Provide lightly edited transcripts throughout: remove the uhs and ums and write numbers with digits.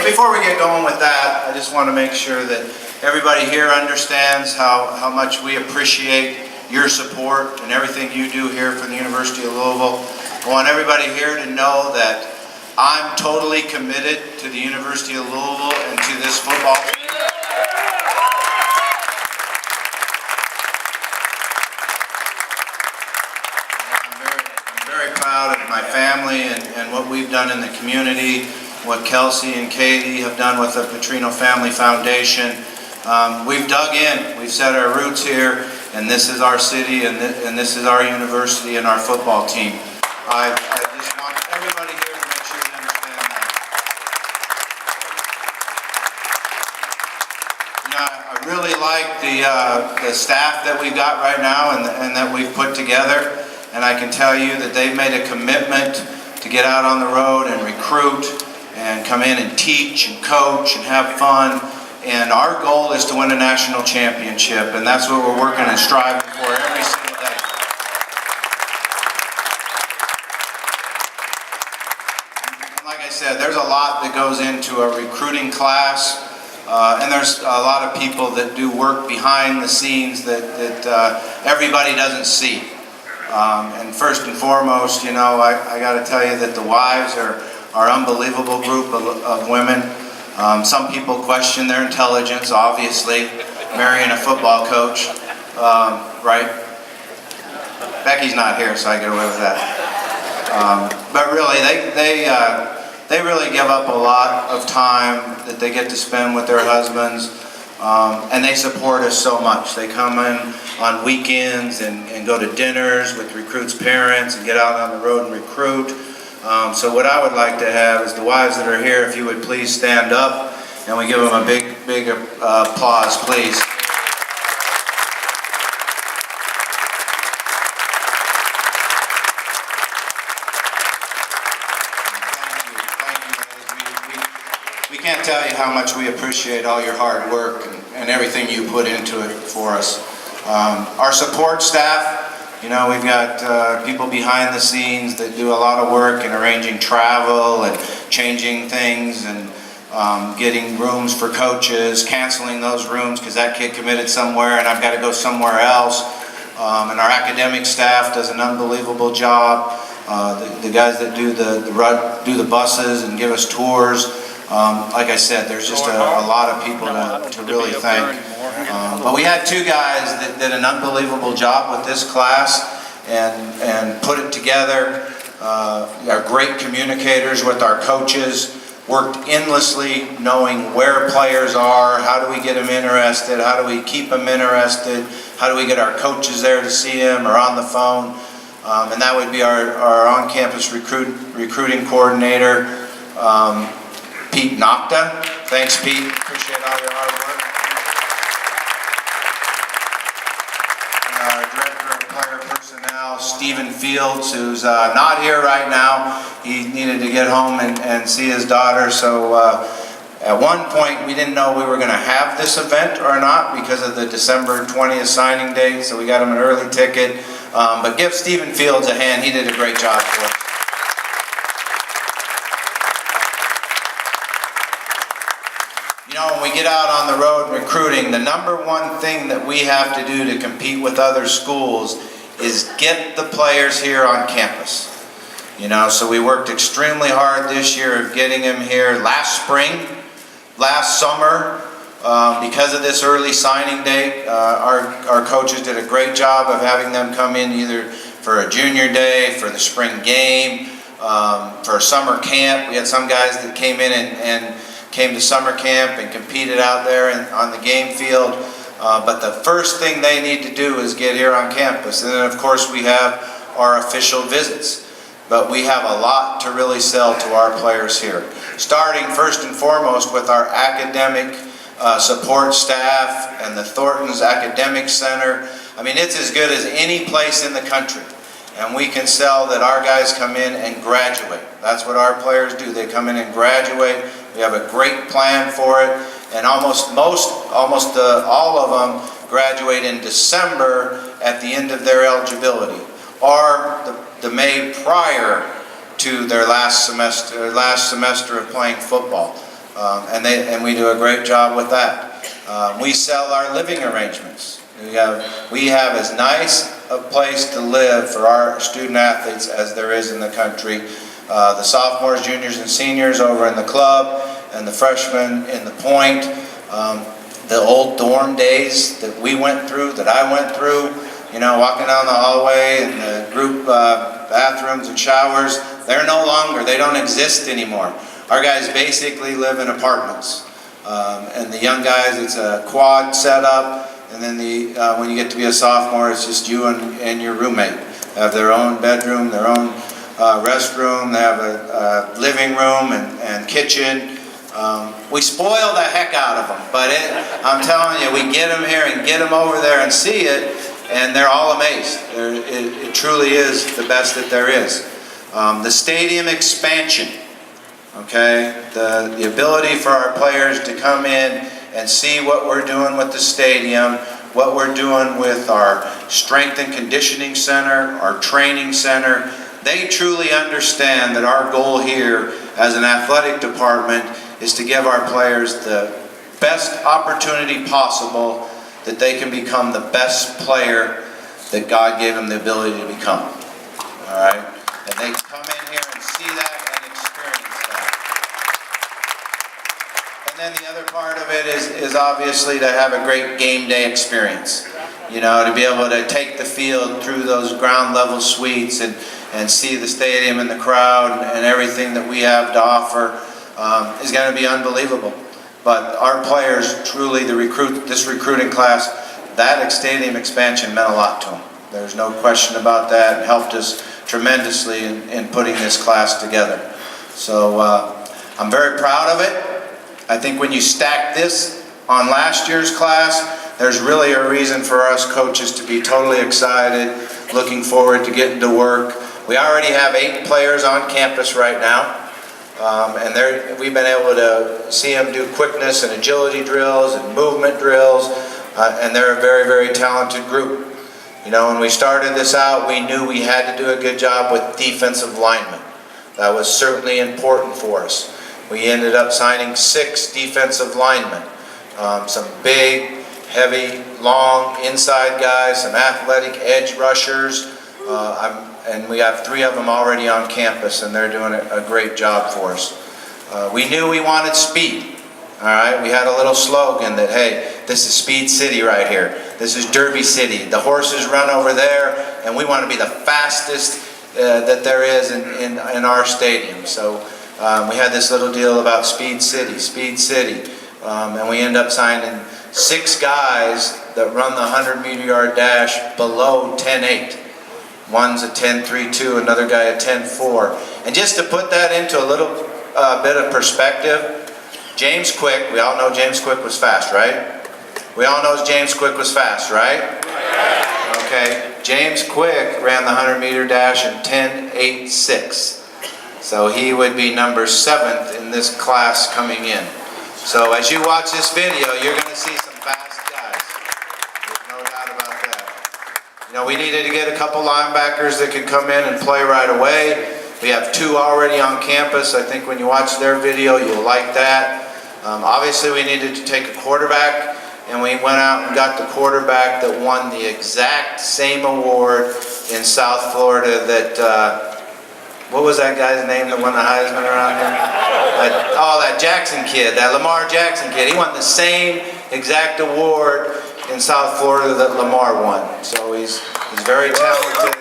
But before we get going with that, I just want to make sure that everybody here understands how much we appreciate your support and everything you do here for the University of Louisville. I want everybody here to know that I'm totally committed to the University of Louisville and to this football team. I'm very proud of my family and what we've done in the community, what Kelsey and Katie have done with the Petrino Family Foundation. We've dug in, we've set our roots here, and this is our city, and this is our university and our football team. I just want everybody here to make sure you understand that. You know, I really like the staff that we've got right now and that we've put together, and I can tell you that they've made a commitment to get out on the road and recruit and come in and teach and coach and have fun. And our goal is to win a national championship, and that's what we're working and striving for every single day. And like I said, there's a lot that goes into a recruiting class, and there's a lot of people that do work behind the scenes that everybody doesn't see. And first and foremost, you know, I got to tell you that the wives are an unbelievable group of women. Some people question their intelligence, obviously, marrying a football coach, right? Becky's not here, so I get away with that. But really, they really give up a lot of time that they get to spend with their husbands, and they support us so much. They come in on weekends and go to dinners with recruits' parents and get out on the road and recruit. So what I would like to have is the wives that are here, if you would please stand up, and we give them a big applause, please. Thank you, ladies. We can't tell you how much we appreciate all your hard work and everything you put into it for us. Our support staff, you know, we've got people behind the scenes that do a lot of work in arranging travel and changing things and getting rooms for coaches, canceling those rooms because that kid committed somewhere and I've got to go somewhere else. And our academic staff does an unbelievable job. The guys that do the buses and give us tours. Like I said, there's just a lot of people to really thank. But we had two guys that did an unbelievable job with this class and put it together. Are great communicators with our coaches, worked endlessly knowing where players are, how do we get them interested, how do we keep them interested, how do we get our coaches there to see them or on the phone. And that would be our on-campus recruiting coordinator, Pete Nocta. Thanks, Pete. Appreciate all your hard work. Our Director of Player Personnel, Stephen Fields, who's not here right now. He needed to get home and see his daughter. So at one point, we didn't know we were going to have this event or not because of the December 20th signing date. So we got him an early ticket. But give Stephen Fields a hand. He did a great job for us. You know, when we get out on the road recruiting, the number one thing that we have to do to compete with other schools is get the players here on campus. You know, so we worked extremely hard this year of getting them here last spring, last summer. Because of this early signing date, our coaches did a great job of having them come in either for a junior day, for the spring game, for a summer camp. We had some guys that came in and came to summer camp and competed out there on the game field. But the first thing they need to do is get here on campus. And then, of course, we have our official visits. But we have a lot to really sell to our players here. Starting first and foremost with our academic support staff and the Thornton's Academic Center. I mean, it's as good as any place in the country. And we can sell that our guys come in and graduate. That's what our players do. They come in and graduate. We have a great plan for it. And almost all of them graduate in December at the end of their eligibility, or the May prior to their last semester of playing football. and we do a great job with that. We sell our living arrangements. We have as nice a place to live for our student athletes as there is in the country. The sophomores, juniors, and seniors over in the club, and the freshmen in the Point. The old dorm days that we went through, that I went through, walking down the hallway and the group bathrooms and showers, they're no longer, they don't exist anymore. Our guys basically live in apartments. And the young guys, it's a quad setup, and then when you get to be a sophomore, it's just you and your roommate. They have their own bedroom, their own restroom, they have a living room and kitchen. We spoil the heck out of them, but I'm telling you, we get them here and get them over there and see it, and they're all amazed. It truly is the best that there is. The stadium expansion, okay? The ability for our players to come in and see what we're doing with the stadium, what we're doing with our strength and conditioning center, our training center. They truly understand that our goal here as an athletic department is to give our players the best opportunity possible that they can become the best player that God gave them the ability to become. All right? And they come in here and see that and experience that. And then the other part of it is obviously to have a great game day experience. To be able to take the field through those ground level suites and see the stadium and the crowd and everything that we have to offer is going to be unbelievable. But our players, truly, this recruiting class, that stadium expansion meant a lot to them. There's no question about that. It helped us tremendously in putting this class together. So I'm very proud of it. I think when you stack this on last year's class, there's really a reason for us coaches to be totally excited, looking forward to getting to work. We already have 8 players on campus right now. And we've been able to see them do quickness and agility drills and movement drills, and they're a very, very talented group. When we started this out, we knew we had to do a good job with defensive linemen. That was certainly important for us. We ended up signing 6 defensive linemen, some big, heavy, long inside guys, some athletic edge rushers, and we have 3 of them already on campus, and they're doing a great job for us. We knew we wanted speed. All right, we had a little slogan that, hey, this is Speed City right here. This is Derby City. The horses run over there, and we want to be the fastest that there is in our stadium. So we had this little deal about Speed City, and we end up signing 6 guys that run the 100-meter yard dash below 10.8. One's a 10.32, another guy a 10.4. And just to put that into a little bit of perspective, James Quick, we all know James Quick was fast, right? We all know James Quick was fast, right? Okay, James Quick ran the 100-meter dash in 10.86. So he would be number 7th in this class coming in. So as you watch this video, you're going to see some fast guys. There's no doubt about that. We needed to get a couple linebackers that could come in and play right away. We have 2 already on campus. I think when you watch their video, you'll like that. Obviously, we needed to take a quarterback, and we went out and got the quarterback that won the exact same award in South Florida that, what was that guy's name that won the Heisman around here? That Jackson kid, that Lamar Jackson kid. He won the same exact award in South Florida that Lamar won. So he's very talented.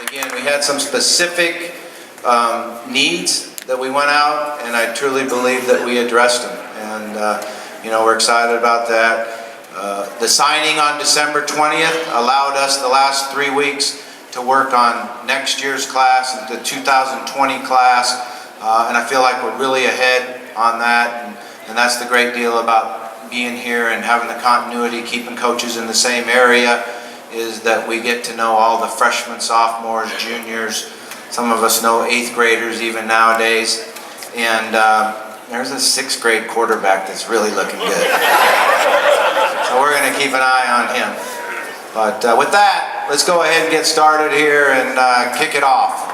Again, we had some specific needs that we went out, and I truly believe that we addressed them. And, we're excited about that. The signing on December 20th allowed us the last 3 weeks to work on next year's class, the 2020 class, and I feel like we're really ahead on that. And that's the great deal about being here and having the continuity, keeping coaches in the same area, is that we get to know all the freshmen, sophomores, juniors. Some of us know 8th graders even nowadays. And there's a 6th grade quarterback that's really looking good. So we're going to keep an eye on him. But with that, let's go ahead and get started here and kick it off.